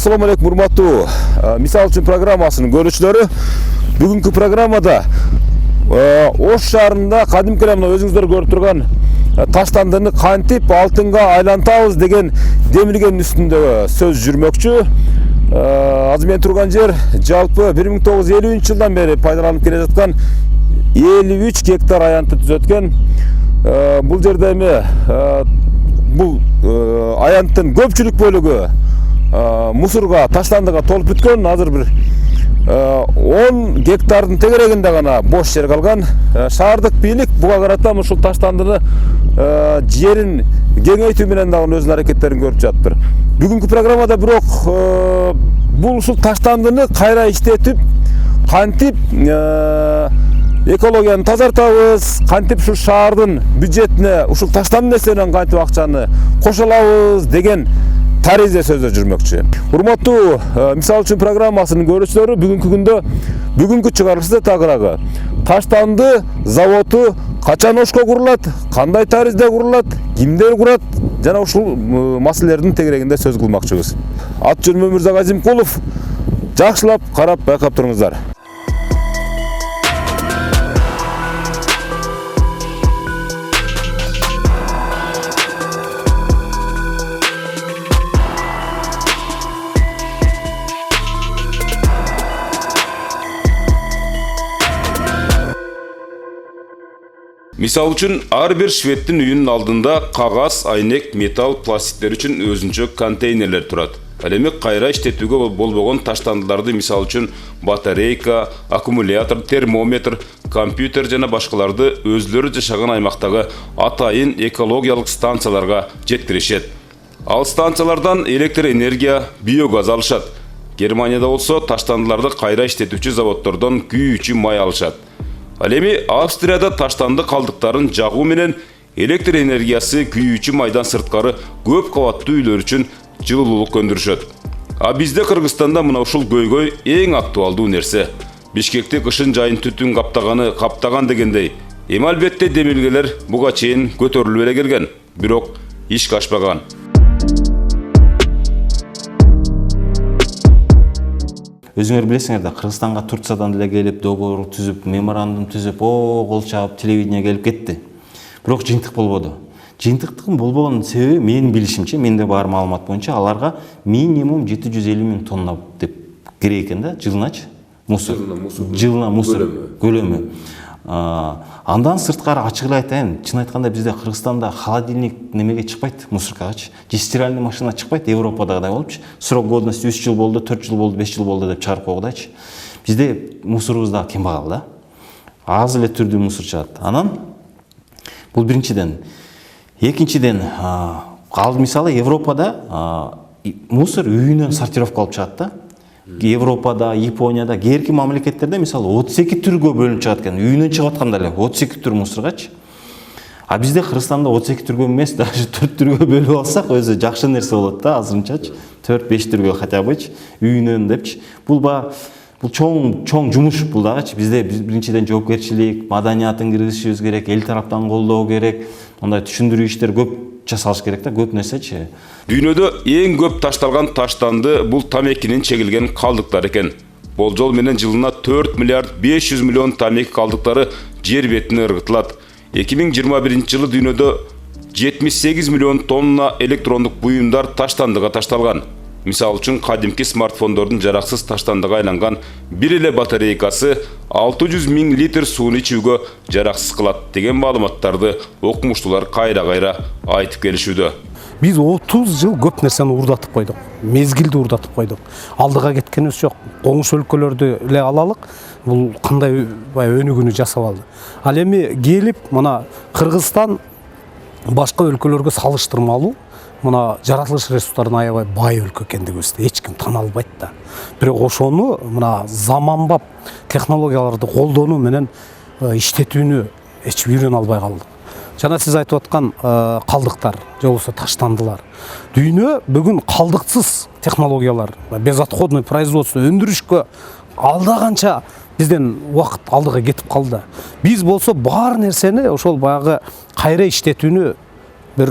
Assalamu alaikum урматтуу Мисал үчүн программасынын көрүүчүлөрү. Бүгүнкү программада Ош шаарында кадимки эле мына өзүңүздөр көрүп турган таштандыны кантип алтынга айлантабыз деген демилгенин үстүндө сөз жүрмөкчү. Азыр мен турган жер жалпы 1950-жылдан бери пайдаланып келе жаткан 53 гектар аянтты түзөткөн. Бул жерде эми бул аянттын көпчүлүк бөлүгү мусорга, таштандыга толуп бүткөн. Азыр бир 10 гектардын тегерегинде гана бош жер калган. Шаардык бийлик буга карата ушул таштандыны жерин кеңейтүү менен дагы өзүнүн аракеттерин көрүп жатыптыр. Бүгүнкү программада бирок бул ушул таштандыны кайра иштетип, кантип экологияны тазартабыз, кантип ушул шаардын бюджетине ушул таштанды нерседен кантип акчаны кошо алабыз деген таризде сөздөр жүрмөкчү. Урматтуу Мисал үчүн программасынын көрүүчүлөрү, бүгүнкү күндө бүгүнкү чыгарылышта тагыраагы таштанды заводу качан Ошко курулат, кандай таризде курулат, кимдер курат жана ушул маселелердин тегерегинде сөз кылмакчыбыз. Ат жөнүм Мырза Казимкулов. Жакшылап карап байкап туруңуздар. Мисал үчүн ар бир шведтин үйүнүн алдында кагаз, айнек, металл, пластиктер үчүн өзүнчө контейнерлер турат. Ал эми кайра иштетүүгө болбогон таштандыларды, мисал үчүн батарейка, аккумулятор, термометр, компьютер жана башкаларды өзлөрү жашаган аймактагы атайын экологиялык станцияларга жеткиришет. Ал станциялардан электр энергия, биогаз алышат. Германияда болсо таштандыларды кайра иштетүүчү заводдордон күйүүчү май алышат. Ал эми Австрияда таштанды калдыктарын жагуу менен электр энергиясы күйүүчү майдан сырткары көп кабаттуу үйлөр үчүн жылуулук өндүрүшөт. А бизде Кыргызстанда мына ушул көйгөй эң актуалдуу нерсе. Бишкекти кышын жайын түтүн каптаган дегендей. Эми албетте демилгелер буга чейин көтөрүлүп эле келген, бирок ишке ашпаган. Өзүңөр билесиңер да, Кыргызстанга Турциядан деле келип, договор түзүп, меморандум түзүп, кол чаап, телевидение келип кетти. Бирок жыйынтык болбоду. Жыйынтыктын болбогон себеби менин билишимче, менде бар маалымат боюнча, аларга минимум 750 000 тонна деп керек экен да, жылыначы мусор. Жылына мусор көлөмү. Андан сырткары ачык эле айтайын, чын айтканда бизде Кыргызстанда холодильник немеге чыкпайт, мусоркагачы. Же стиральный машина чыкпайт, Европадагыдай болупчу. Срок годности 3 жыл болду, 4 жыл болду, 5 жыл болду деп чыгарып койгудайчы. Бизде мусорубуз да кембагал да. Аз эле түрдүү мусор чыгат. Анан бул биринчиден. Экинчиден, ал мисалы Европада мусор үйүнөн сортировка алып чыгат да. Европада, Японияда, кээки мамлекеттерде мисалы 32 түргө бөлүнүп чыгат экен. Үйүнөн чыгып атканда эле 32 түр мусоргачы. А бизде Кыргызстанда 32 түргө эмес, даже 4 түргө бөлүп алсак, өзү жакшы нерсе болот да, азырынчачы. 4-5 түргө хотя бычы, үйүнөн депчи. Бул чоң жумуш бул дагычы. Бизде биринчиден жоопкерчилик, маданиятын киргизишибиз керек, эл тараптан колдоо керек. Мындай түшүндүрүү иштер көп жасалыш керек да, көп нерсечи. Дүйнөдө эң көп ташталган таштанды бул тамекинин чегилген калдыктар экен. Болжол менен жылына 4 миллиард 500 миллион тамеки калдыктары жер бетине ыргытылат. 2021 жылы дүйнөдө 78 миллион тонна электрондук буюмдар таштандыга ташталган. Мисал үчүн кадимки смартфондордун жараксыз таштандыга айланган бир эле батарейкасы 600 000 литр сууну ичүүгө жараксыз кылат деген маалыматтарды окумуштуулар кайра-кайра айтып келишүүдө. Biz 30 жыл көп нерсени урдатып койдук. Мезгилди урдатып койдук. Алдыга кеткенибиз жок. Коңуш өлкөлөрдү эле алалык. Бул кандай өнүгүүнү жасап алды. Ал эми келип, мына Кыргызстан башка өлкөлөргө салыштырмалуу мына жаратылыш ресурстарына аябай бай өлкө экендигибизди эч ким тана албайт да. Бирок ошону мына заманбап технологияларды колдонуу менен иштетүүнү эч үйрөнө албай калдык. Жана сиз айтып аткан калдыктар, же болбосо таштандылар. Дүйнө бүгүн калдыксыз технологиялар, безотходный производство өндүрүшкө алда канча бизден убакыт алдыга кетип калды. Биз болсо бар нерсени ошол баягы кайра иштетүүнү бир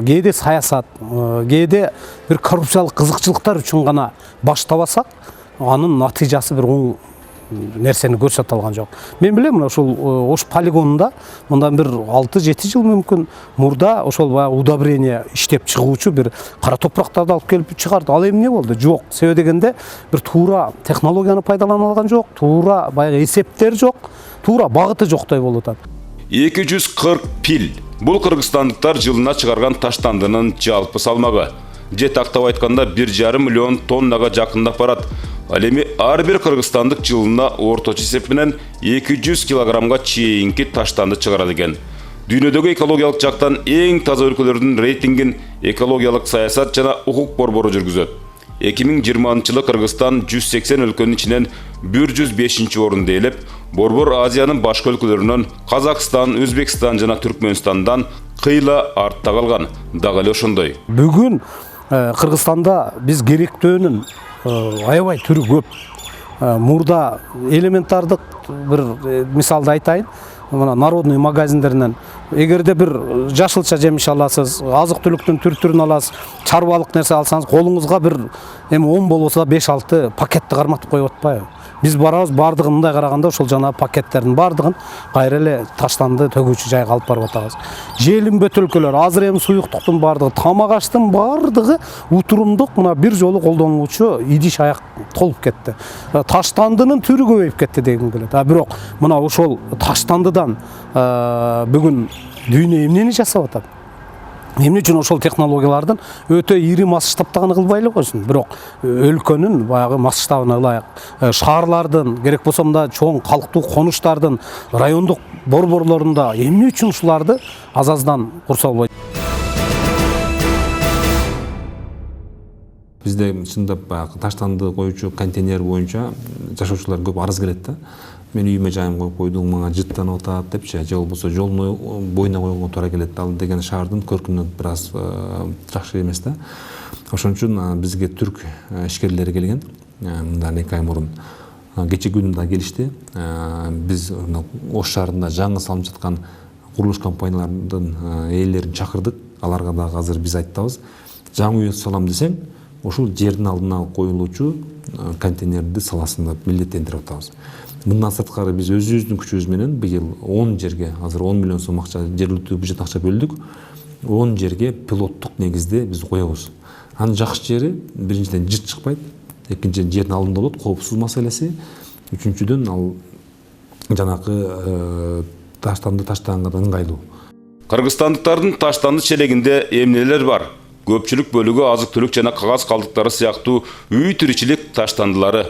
кээде саясат, кээде бир коррупциялык кызыкчылыктар үчүн гана баштабасак, анын натыйжасы бир оң нерсени көрсөтө алган жок. Мен билем, мына ошол Ош полигонунда мындан бир 6-7 жыл мүмкүн мурда ошол баягы удобрение иштеп чыгуучу бир кара топурактарды алып келип чыгарды. Ал эми эмне болду? Жок. Себеби дегенде бир туура технологияны пайдалана алган жок, туура баягы эсептер жок, туура багыты жоктой болуп атат. 240 пил. Бұл қырғызстандықтар жылына шығарған таштандының жалпы салмағы. Же тақтап айтканда 1,5 миллион тоннаға жақындап барат. Ал эми ар бир кыргызстандык жылына орточо эсепинен 200 килограммга чейинки таштанды чыгарат экен. Дүйнөдөгү экологиялык жактан эң таза өлкөлөрдүн рейтингин экологиялык саясат жана укук борбору жүргүзөт. 2020-жылы Кыргызстан 180 өлкөнүн ичинен 105-орунда ээлеп, борбор Азиянын башка өлкөлөрүнөн Казакстан, Өзбекстан жана Түркмөнстандан кыйла артта калган. Дагы эле ошондой. Бүгүн Кыргызстанда биз керектөөнүн аябай түрү көп. Мурда элементардык бир мисалды айтайын. Мына народный магазиндеринен эгерде бир жашылча жемиш аласыз, азык түлүктүн түр-түрүн аласыз, чарбалык нерсе алсаңыз, колуңузга бир эми 10 болсо 5-6 пакетти карматып коюп атпайбы? Биз барабыз, бардыгын мындай караганда ошол жана пакеттердин бардыгын кайра эле таштанды төгүүчү жайга алып барып атабыз. Желим бөтөлкөлөр, азыр эми суюктуктун бардыгы, тамак аштын бардыгы утурумдук мына бир жолу колдонулуучу идиш аяк толуп кетти. Таштандынын түрү көбөйүп кетти дегим келет. Бирок мына ошол таштандыдан бүгүн дүйнө эмнени жасап атат? Эмне үчүн ошол технологиялардын өтө ири масштабтаганы кылбай эле койсун, бирок өлкөнүн баягы масштабына ылайык, шаарлардын, керек болсо мында чоң калктуу конуштардын, райондук борборлорунда эмне үчүн ушуларды аз-аздан курса болбойт? Бизде чындап баягы таштанды коюучу контейнер боюнча жашоочулар көп арыз келет да. Мен үйүмө жайым коюп койдум, мага жыттанып атат депчи, же болбосо жолдун боюна койгонго туура келет. Ал деген шаардын көркүнө бир аз жакшы эмес да. Ошон үчүн бизге түрк ишкерлери келген, мындан 2 ай мурун. Кече күнү да келишти. Биз Ош шаарында жаңы салынып жаткан курулуш компанияларынын ээлерин чакырдык. Аларга дагы азыр биз айтабыз. Жаңы үй салам десең, ошол жердин алдына коюлуучу контейнерди саласын деп милдеттендирип атабыз. Мындан сырткары биз өзүбүздүн күчүбүз менен быйыл 10 жерге, азыр 10 миллион сом акча жергиликтүү бюджет акча бөлдүк. 10 жерге пилоттук негизде биз коебуз. Анын жакшы жери биринчиден жыт чыкпайт, экинчиден жердин алдында болот, коопсуз маселеси, үчүнчүдөн ал жанакы таштанды таштаганга ыңгайлуу. Кыргызстандыктардын таштанды челегинде эмнелер бар? Көпчүлүк бөлүгү азык-түлүк жана кагаз калдыктары сыяктуу үй тиричилик таштандылары.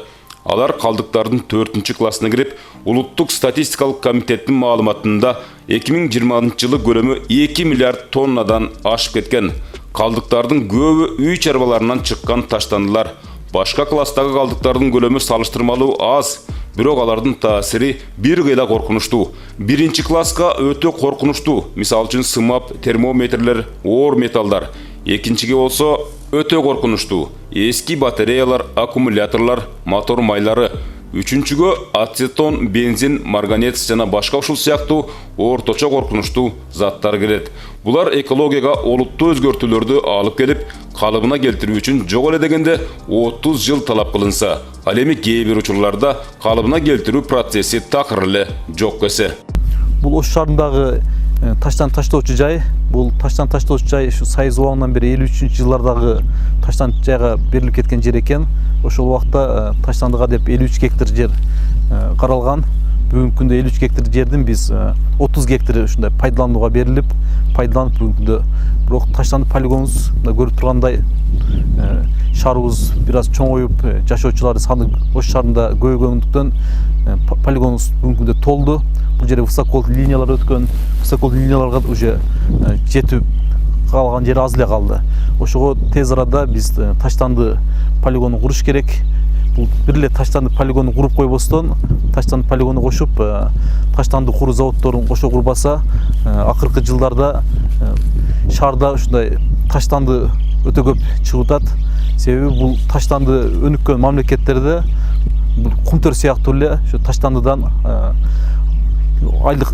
Алар калдыктардын 4-классына кирип, Улуттук статистикалык комитеттин маалыматында 2020-жылы көлөмү 2 миллиард тоннадан ашып кеткен. Калдыктардын көбү үй чарбаларынан чыккан таштандылар. Башка класстагы калдыктардын көлөмү салыштырмалуу аз, бирок алардын таасири бир кыйла коркунучтуу. 1-класска өтө коркунучтуу, мисалы үчүн сымап, термометрлер, оор металлдар. Экинчиге болсо өтө коркунучтуу, эски батареялар, аккумуляторлар, мотор майлары. Үчүнчүгө ацетон, бензин, марганец жана башка ушул сыяктуу орточо коркунучтуу заттар кирет. Булар экологияга олуттуу өзгөртүүлөрдү алып келип, калыбына келтирүү үчүн жок эле дегенде 30 жыл талап кылынса, ал эми кээ бир учурларда калыбына келтирүү процесси такыр эле жок эсе. Бул Ош шаарындагы таштан таштоочу жай, бул таштан таштоочу жай ушу Сайыз убагынан бери 53-жылдардагы таштан жайга берилип кеткен жер экен. Ошол убакта таштандыга деп 53 гектар жер каралган. Бүгүнкү күндө 53 гектар жердин биз 30 гектары ушундай пайдаланууга берилип, пайдаланып бүгүнкү күндө. Бирок таштанды полигонубуз көрүп тургандай шаарыбыз бир аз чоңоюп, жашоочулардын саны Ош шаарында көбөйгөндүктөн полигонубуз бүгүнкү күндө толду. Бул жерде высоколт линиялар өткөн, высоколт линияларга уже жетип калган жер аз эле калды. Ошого тез арада биз таштанды полигонун куруш керек. Бул бир эле таштанды полигонун куруп койбостон, таштанды полигону кошуп, таштанды куруу заводдорун кошо курбаса, акыркы жылдарда шаарда ушундай таштанды өтө көп чыгып атат. Себеби бул таштанды өнүккөн мамлекеттерде кумтөр сыяктуу эле ошо таштандыдан айлык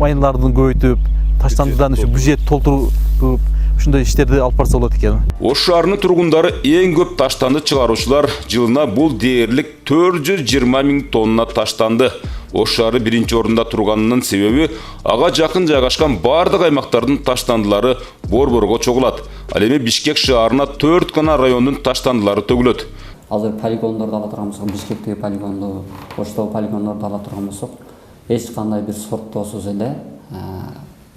майындарды көбөйтүп, таштандыдан ушу бюджет толтуруп ушундай иштерди алып барса болот экен. Ош шаарынын тургундары эң көп таштанды чыгаруучулар жылына бул дээрлик 420 000 тонна таштанды. Ош шаары биринчи орунда турганынын себеби ага жакын жайгашкан бардык аймактардын таштандылары борборго чогулат. Ал эми Бишкек шаарына 4 гана райондун таштандылары төгүлөт. Азыр полигондорду ала турган болсок, Бишкектеги полигонду, Оштогу полигондорду ала турган болсок, эч кандай бир сорттосуз эле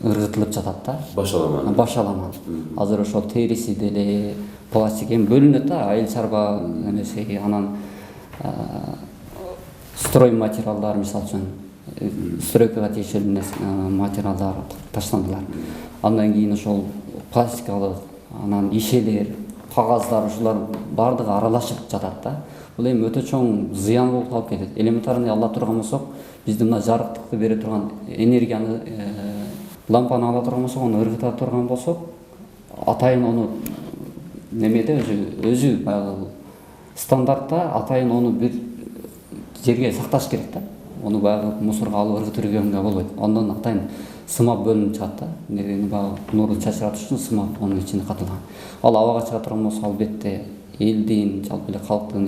ыргытылып жатат да. Башаламан. Азыр ошол териси деле, пластик эми бөлүнөт да, айыл чарба эмеси, анан строй материалдар, мисалы үчүн стройкага тиешелүү материалдар, таштандылар. Андан кийин ошол пластикалык, анан ишелер, кагаздар, ушулар бардыгы аралашып жатат да. Бул эми өтө чоң зыян болуп калып кетет. Элементарный ала турган болсок, биздин мына жарыктыкты бере турган энергияны, лампаны ала турган болсок, аны ыргыта турган болсок, атайын ону немеде өзү баягы стандартта атайын ону бир жерге сакташ керек да. Ону баягы мусорго алып ыргытып жүргөнгө болбойт. Андан атайын сымап бөлүнүп чыгат да. Баягы нурду чачыратыш үчүн сымап онун ичине катылган. Ал абага чыга турган болсо, албетте элдин, жалпы эле калктын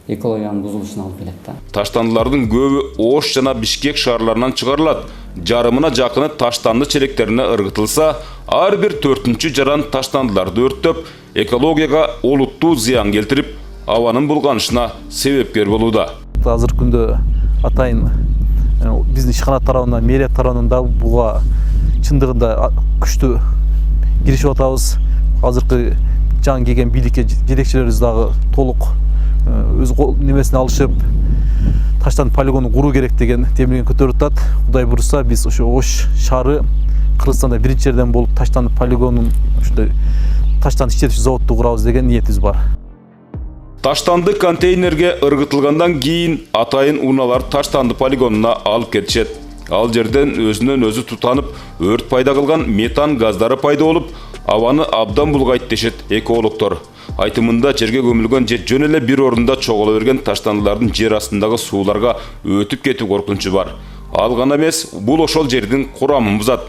экологиянын бузулушуна алып келет да. Таштандылардын көбү Ош жана Бишкек шаарларынан чыгарылат. Жарымына жакыны таштанды челектерине ыргытылса, ар бир 4-чү жаран таштандыларды өрттөп, экологияга олуттуу зыян келтирип, абанын булганышына себепкер болууда. Азыркы күндө атайын биздин ишкана тарабынан, мэрия тарабынан да буга чындыгында күчтүү киришип атабыз. Азыркы жаңы келген бийликке жетекчилерибиз дагы толук өз немесине алышып, таштан полигонун куруу керек деген темирген көтөрүп атат. Кудай буюрса, биз ошо Ош шаары Кыргызстанда биринчи жерден болуп таштан полигонун ушундай таштан иштетүүчү заводду курабыз деген ниетибиз бар. Таштанды контейнерге ыргытылгандан кийин атайын унаалар таштанды полигонуна алып кетишет. Ал жерден өзүнөн өзү тутанып, өрт пайда кылган метан газдары пайда болуп, абаны абдан булгайт дешет экологдор. Айтымында жерге көмүлгөн же жөн эле бир орунда чогула берген таштандылардын жер астындагы сууларга өтүп кетүү коркунучу бар. Ал гана эмес, бул ошол жердин курамын бузат.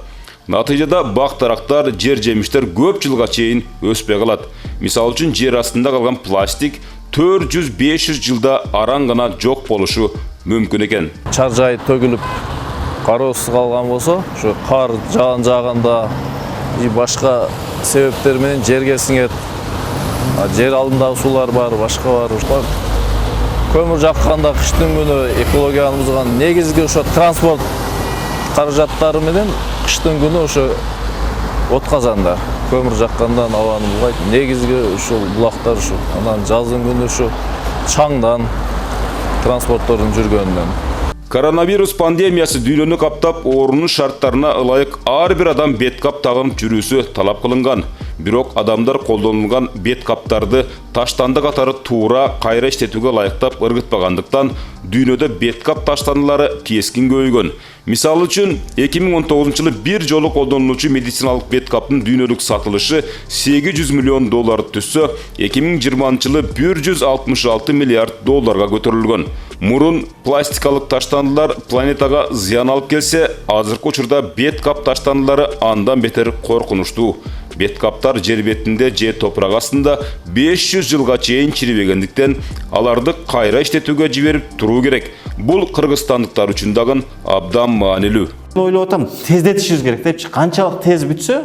Натыйжада бак-дарактар, жер-жемиштер көп жылга чейин өспөй калат. Мисалы үчүн жер астында калган пластик 400-500 жылда араң гана жок болушу мүмкүн экен. Чар жай төгүлүп, кароосуз калган болсо, ушу кар жааганда башка себептер менен жерге сиңет. Жер алдындагы суулар бар, башка бар. Көмүр жакканда кыштын күнү экологияны бузган негизги ошо транспорт каражаттары менен кыштын күнү ошо от казандар. Көмүр жаккандан абаны булгайт. Негизги ушул булактар ушу. Анан жаздын күнү ушу чаңдан транспорттордун жүргөнүнөн. Коронавирус пандемиясы дүйнөнү каптап, оорунун шарттарына ылайык ар бир адам бет кап тагып жүрүүсү талап кылынган. Бирок адамдар колдонулган бет каптарды таштанды катары туура кайра иштетүүгө ылайыктап ыргытпагандыктан дүйнөдө бет кап таштандылары кескин көбөйгөн. Мисалы үчүн 2019-жылы бир жолу колдонулуучу медициналык бет каптын дүйнөлүк сатылышы $800 миллион түссө, 2020-жылы $166 миллиард көтөрүлгөн. Мурун пластикалык таштандылар планетага зыян алып келсе, азыркы учурда бет кап таштандылары андан бетер коркунучтуу. Бет каптар жер бетинде же топурак астында 500 жылга чейин чирибегендиктен аларды кайра иштетүүгө жиберип туруу керек. Бул кыргызстандыктар үчүн дагы абдан маанилүү. Ойлоп атам, тездетишибиз керек депчи. Канчалык тез бүтсө,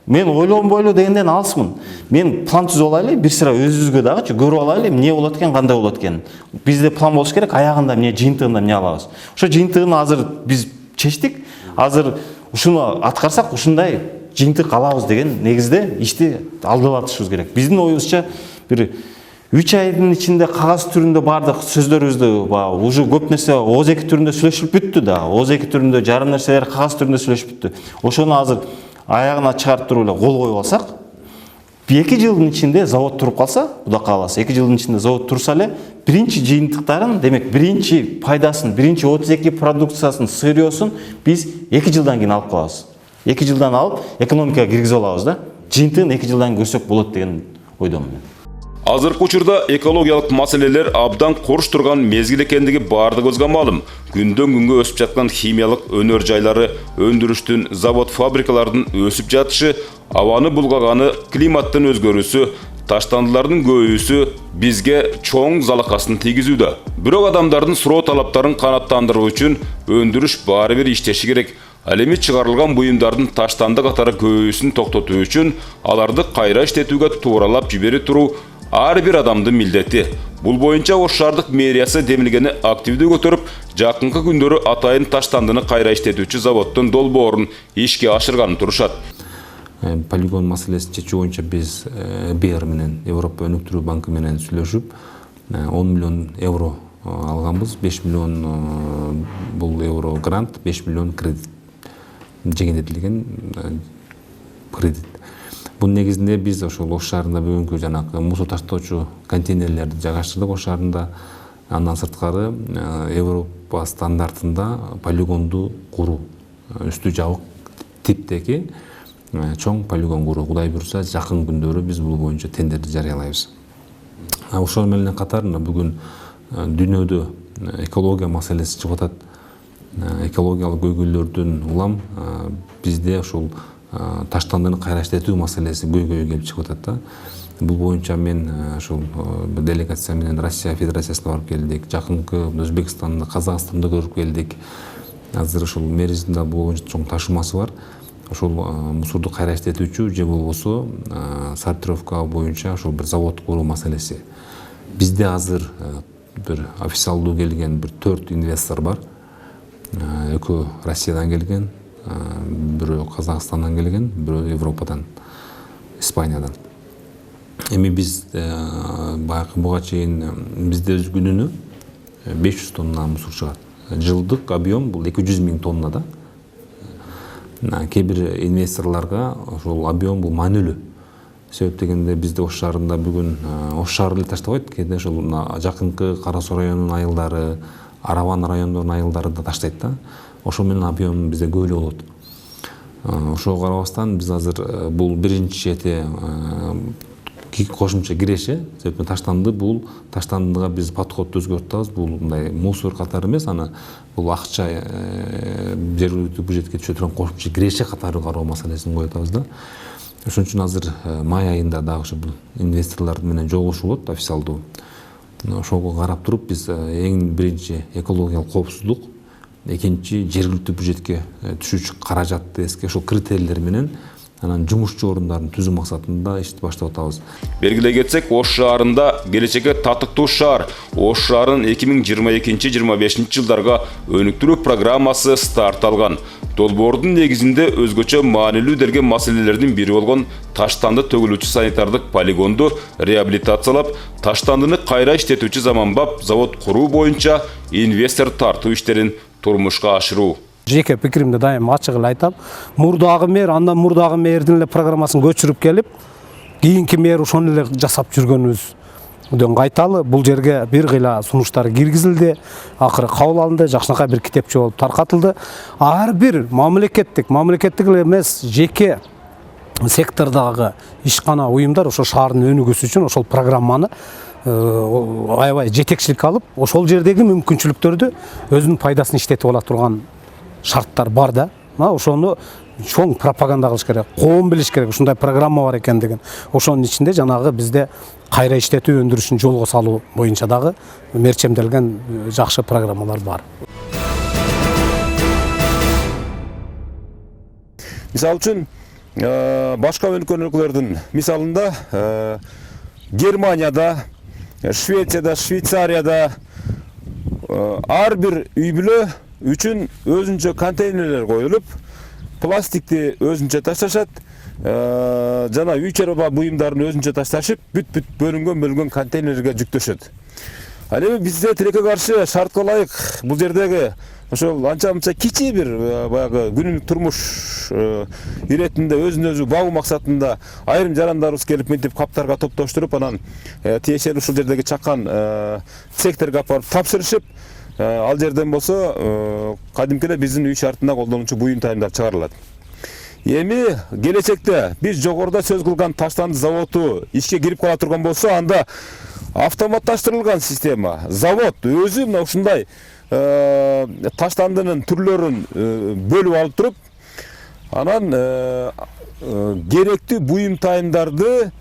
мен ойлоом бойлуу дегенден алысмын. Мен план түзүп алайлы, бир сыра өзүбүзгө дагычы көрүп алайлы, эмне болот экен, кандай болот экен. Бизде план болуш керек, аягында эмне, жыйынтыгында эмне алабыз. Ошо жыйынтыгын азыр биз чечтик. Азыр ушуну аткарсак, ушундай жыйынтык алабыз деген негизде ишти алдылатышыбыз керек. Биздин оюбузча бир 3 айдын ичинде кагаз түрүндө бардык сөздөрүбүздү уже көп нерсе ооз-эки түрүндө сүйлөшүп бүттү да. Ооз-эки түрүндө жарым нерселер кагаз түрүндө сүйлөшүп бүттү. Ошону азыр аягына чыгарып туруп эле кол коюп алсак, 2 жылдын ичинде завод туруп калса, Кудай кааласа, 2 жылдын ичинде завод турса эле, биринчи жыйынтыктарын, демек биринчи пайдасын, биринчи 32 продукциясын, сырьёсун биз 2 жылдан кийин алып калабыз. 2 жылдан алып экономикага киргизип алабыз да. Жыйынтыгын 2 жылдан көрсөк болот деген ойдомун мен. Азыркы учурда экологиялык маселелер абдан коруш турган мезгил экендиги бардыгыбызга маалым. Күндөн күнгө өсүп жаткан химиялык өнөр жайлары, өндүрүштүн, завод фабрикалардын өсүп жатышы, абаны булгаганы, климаттын өзгөрүүсү, таштандылардын көбөйүүсү бизге чоң залакасын тийгизүүдө. Бирок адамдардын суроо талаптарын канааттандыруу үчүн өндүрүш баары бир иштеши керек. Ал эми чыгарылган буюмдардын таштанды катары көбөйүүсүн токтотуу үчүн аларды кайра иштетүүгө тууралап жибере туруу ар бир адамдын милдети. Бул боюнча Ош шаардык мэриясы демилгени активдүү көтөрүп, жакынкы күндөрү атайын таштандыны кайра иштетүүчү заводдун долбоорун ишке ашырганын турушат. Полигон маселесин чечүү боюнча биз БР менен, Европа өнүктүрүү банкы менен сүйлөшүп, 10 миллион евро алганбыз. 5 миллион бул евро грант, 5 миллион кредит. Жеңилдетилген кредит. Бунун негизинде биз ошол Ош шаарында бүгүнкү жанагы мусор таштоочу контейнерлерди жайгаштырдык Ош шаарында. Андан сырткары Европа стандартында полигонду куруу, үстү жабык типтеги чоң полигон куруу. Кудай буйрса, жакын күндөрү биз бул боюнча тендерди жарыялайбыз. Ошол менен катар бүгүн дүйнөдө экология маселеси чыгып атат. Экологиялык көйгөйлөрдүн улам бизде ошол таштандыны кайра иштетүү маселеси көйгөйгө келип чыгып атат. Бул боюнча мен ошол делегация менен Россия Федерациясына барып келдик, жакынкы Өзбекстанда, Казакстанда көрүп келдик. Азыр ошол Меризинде бул боюнча чоң ташымасы бар. Ошол мусорду кайра иштетүүчү же болбосо сортировка боюнча ошол бир завод куруу маселеси. Бизде азыр бир официалдуу келген бир 4 инвестор бар. Экөө Россиядан келген, бирөө Казакстандан келген, бирөө Европадан, Испаниядан. Эми биз баягы буга чейин бизде күнүнө 500 тонна мусор чыгат. Жылдык объем бул 200 000 тонна да. Кээ бир инвесторлорго ошол объем бул маанилүү. Себеп дегенде бизде Ош шаарында бүгүн Ош шаары эле таштабайт, кээде ошол жакынкы Кара Суу районунун айылдары, Араван райондорунун айылдары да таштайт да. Ошол менен объем бизде көп эле болот. Ошого карабастан биз азыр бул биринчи чети кошумча киреше, себептен таштанды бул таштандыга биз подходду өзгөртүп атабыз. Бул мындай мусор катары эмес, аны бул акча жергиликтүү бюджетке түшө турган кошумча киреше катары кароо маселесин коюп атабыз да. Ошон үчүн азыр май айында дагы ошо бул инвесторлор менен жолугушуу болот официалдуу. Ошого карап туруп биз эң биринчи экологиялык коопсуздук, экинчи жергиликтүү бюджетке түшүүчү каражатты эске ошол критерийлер менен анан жумушчу орундарын түзүү максатында ишти баштап атабыз. Белгилей кетсек, Ош шаарында келечекке татыктуу шаар Ош шаарын 2022-25 жылдарга өнүктүрүү программасы старт алган. Долбоордун негизинде өзгөчө маанилүү делген маселелердин бири болгон таштанды төгүлүүчү санитардык полигонду реабилитациялап, таштандыны кайра иштетүүчү заманбап завод куруу боюнча инвестор тартуу иштерин турмушка ашыруу. Жеке пикиримди дайым ачык эле айтам. Мурдагы мэр, андан мурдагы мэрдин эле программасын көчүрүп келип, кийинки мэр ошону эле жасап жүргөнүбүздөн кайталы бул жерге бир кыйла сунуштар киргизилди, акыры кабыл алынды, жакшынакай бир китепче болуп таркатылды. Ар бир мамлекеттик эле эмес, жеке сектордагы ишкана уюмдар ошо шаардын өнүгүүсү үчүн ошол программаны аябай жетекчилик алып, ошол жердеги мүмкүнчүлүктөрдү өзүнүн пайдасын иштетип ала турган шарттар бар да. Ошону чоң пропаганда кылыш керек, коом билиш керек, ушундай программа бар экендигин. Ошонун ичинде жанагы бизде кайра иштетүү өндүрүшүн жолго салуу боюнча дагы мерчемделген жакшы программалар бар. Мисалы үчүн башка өлкөлөрдүн мисалында Германияда, Швецияда, Швейцарияда ар бир үй бүлө үчүн өзүнчө контейнерлер коюлуп, пластикти өзүнчө ташташат, жана үй чарба буюмдарын өзүнчө ташташып, бүт бөлүнгөн контейнерге жүктөшөт. Ал эми бизде тилекке каршы шартка ылайык бул жердеги ошол анча-мынча кичи бир баягы күнүмдүк турмуш иретинде өзүн өзү багуу максатында айрым жарандарыбыз келип мынтип каптарга топтоштуруп, анан тиешелүү ушул жердеги чакан цехтерге алып барып тапшырышып, ал жерден болсо кадимки эле биздин үй шартында колдонуучу буюм тайымдар чыгарылат. Эми келечекте биз жогоруда сөз кылган таштанды заводу ишке кирип кала турган болсо, анда автоматташтырылган система, завод өзү мына ушундай таштандынын түрлөрүн бөлүп алып туруп, анан керектүү буюм-тайымдарды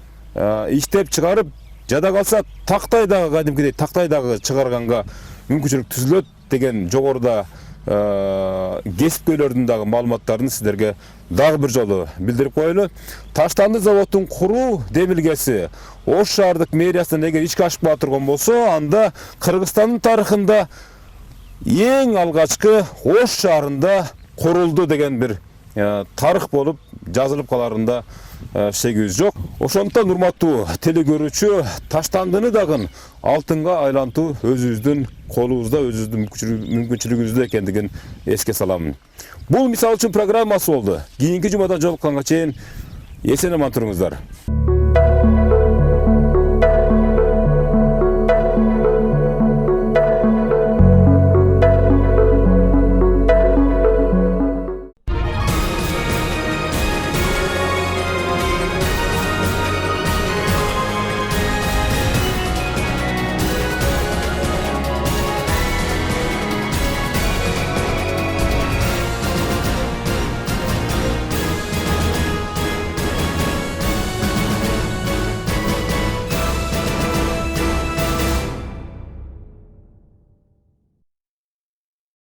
иштеп чыгарып, жада калса тактайдагы кадимкидей тактайдагы чыгарганга мүмкүнчүлүк түзүлөт деген жогоруда кесипкөйлөрдүн дагы маалыматтарын сиздерге дагы бир жолу билдирип коелу. Таштанды заводдун куруу демилгеси Ош шаардык мэриясынан эгер ишке ашпай турган болсо, анда Кыргызстандын тарыхында эң алгачкы Ош шаарында курулду деген бир тарых болуп жазылып каларында шегибиз жок. Ошондуктан урматтуу телекөрүүчү, таштандыны дагы алтынга айлантуу өзүбүздүн колубузда, өзүбүздүн мүмкүнчүлүгүбүздө экендигин эске саламын. Бул мисал үчүн программасы болду. Кийинки жумадан жолукканга чейин эсен аман туруңуздар.